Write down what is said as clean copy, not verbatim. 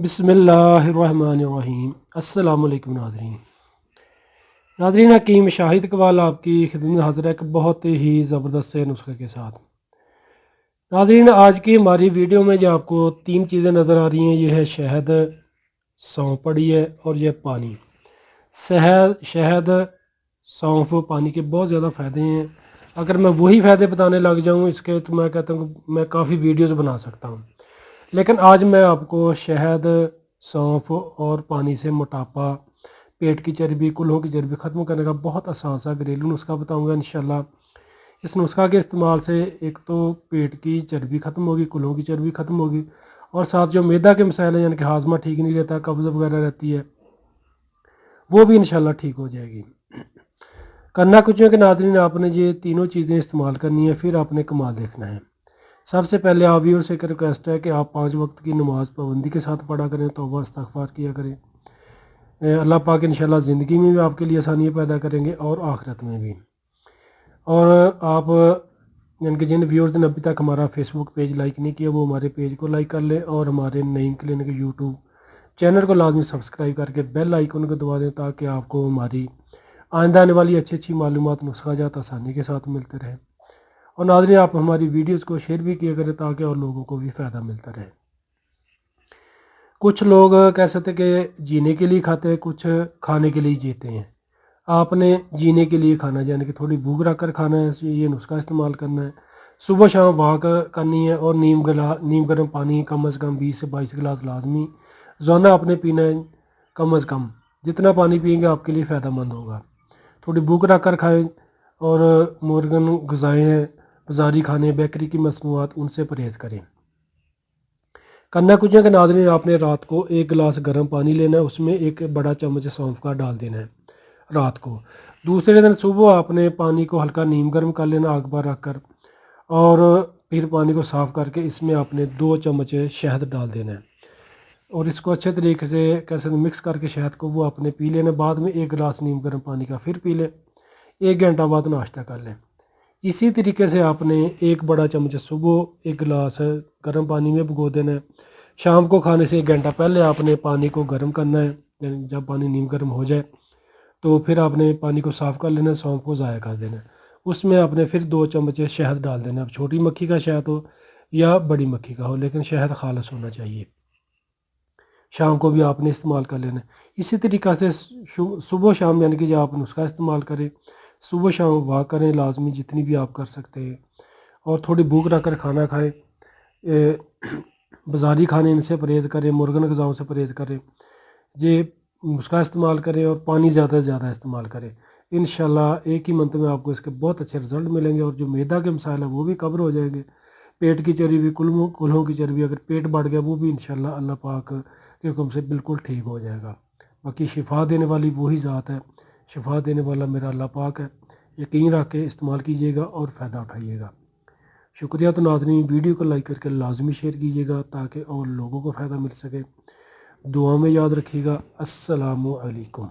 बिस्मिल्लाहिर्रहमानिर्रहीम। अस्सलाम वालेकुम नाज़रीन हकीम शाहिद इकबाल आपकी खिदमत में हाज़िर है एक बहुत ही ज़बरदस्त से नुस्खे के साथ। नाज़रीन आज की हमारी वीडियो में जो आपको तीन चीज़ें नज़र आ रही हैं, ये है शहद, सौंफ पड़ी है और ये पानी। शहद सौंफ पानी के बहुत ज़्यादा फ़ायदे हैं। अगर मैं वही फ़ायदे बताने लग जाऊँ इसके तो मैं कहता हूँ मैं काफ़ी वीडियोज़ बना सकता हूँ, लेकिन आज मैं आपको शहद, सौंफ और पानी से मोटापा, पेट की चर्बी, कूल्हों की चर्बी ख़त्म करने का बहुत आसान सा घरेलू नुस्खा बताऊंगा इंशाल्लाह। इस नुस्खा के इस्तेमाल से एक तो पेट की चर्बी ख़त्म होगी, कूल्हों की चर्बी ख़त्म होगी और साथ जो मैदा के मसाइल हैं यानी कि हाजमा ठीक नहीं रहता, कब्ज़ वगैरह रहती है, वो भी इंशाल्लाह ठीक हो जाएगी। करना कुछ है कि नाज़रीन आपने ये तीनों चीज़ें इस्तेमाल करनी है, फिर आपने कमाल देखना है। सबसे पहले आप व्यूअर से एक रिक्वेस्ट है कि आप 5 वक्त की नमाज़ पाबंदी के साथ पढ़ा करें, तौबा इस्तग़फ़ार किया करें। अल्लाह पाक इंशाल्लाह ज़िंदगी में भी आपके लिए आसानियाँ पैदा करेंगे और आखिरत में भी। और आप यानी कि जिन व्यूअर्स ने अभी तक हमारा फेसबुक पेज लाइक नहीं किया वो हमारे पेज को लाइक कर लें और हमारे नईम क्लिनिक यूट्यूब चैनल को लाजमी सब्सक्राइब करके बेल आइकन को दबा दें ताकि आपको हमारी आइंदा आने वाली अच्छी अच्छी मालूमात, नुस्ख़ा आसानी के साथ मिलते रहें। और नाज़रीन आप हमारी वीडियोज़ को शेयर भी किया करें ताकि और लोगों को भी फ़ायदा मिलता रहे। कुछ लोग कह सकते कि जीने के लिए खाते हैं, कुछ खाने के लिए जीते हैं। आपने जीने के लिए खाना यानी कि थोड़ी भूख रख कर खाना है, ये नुस्खा इस्तेमाल करना है। सुबह शाम वॉक करनी है और नीम गर्म पानी कम अज़ कम 20 से 22 गिलास लाजमी रोज़ाना आपने पीना है। कम अज़ कम जितना पानी पिएंगे आपके लिए फ़ायदेमंद होगा। थोड़ी भूख रख कर खाएँ और मुर्गन ग़िज़ाएँ हैं, बाज़ारी खाने, बेकरी की मसनूआत, उनसे परहेज़ करें। करना कुछ है कि नाज़रीन आपने रात को 1 गिलास गर्म पानी लेना है, उसमें 1 बड़ा चम्मच सौंफ का डाल देना है रात को। दूसरे दिन सुबह आपने पानी को हल्का नीम गर्म कर लेना आग पर रख कर और फिर पानी को साफ़ करके इसमें आपने 2 चम्मच शहद डाल देना है और इसको अच्छे तरीके से कैसे मिक्स करके शहद को वो आपने पी लेना। बाद में 1 गिलास नीम गर्म पानी का फिर पी लें। 1 घंटा बाद नाश्ता कर लें। इसी तरीके से आपने 1 बड़ा चम्मच सुबह 1 गिलास गर्म पानी में भिगो देना है। शाम को खाने से 1 घंटा पहले आपने पानी को गर्म करना है, यानी जब पानी नीम गर्म हो जाए तो फिर आपने पानी को साफ़ कर लेना है, सौंफ को ज़ाया कर देना है। उसमें आपने फिर 2 चम्मच शहद डाल देना है। अब छोटी मक्खी का शहद हो या बड़ी मक्खी का हो, लेकिन शहद खालिस होना चाहिए। शाम को भी आपने इस्तेमाल कर लेना है। इसी तरीक़ा से सुबह शाम यानी कि जब आप नुस्खा इस्तेमाल करें, सुबह शाम वॉक करें लाजमी जितनी भी आप कर सकते हैं और थोड़ी भूख रख कर खाना खाएँ। बाज़ारी खाने इनसे परहेज़ करें, मुर्गन ग़िज़ाओं से परहेज़ करें, ये नुस्खा इस्तेमाल करें और पानी ज़्यादा से ज़्यादा इस्तेमाल करें। इंशाल्लाह एक ही मंथ में आपको इसके बहुत अच्छे रिज़ल्ट मिलेंगे और जो मैदा के मसाइल हैं वो भी कवर हो जाएंगे। पेट की चर्बी, कूल्हों की चर्बी, अगर पेट बढ़ गया वो भी इंशाल्लाह अल्लाह पाक के हुक्म से बिल्कुल ठीक हो जाएगा। बाकी शिफा देने वाली वही ज़ात है, शिफा देने वाला मेरा अल्लाह पाक है। यकीन रख के इस्तेमाल कीजिएगा और फ़ायदा उठाइएगा। शुक्रिया। तो नाज़रीन वीडियो को लाइक करके लाजमी शेयर कीजिएगा ताकि और लोगों को फ़ायदा मिल सके। दुआ में याद रखिएगा। अस्सलामु अलैकुम।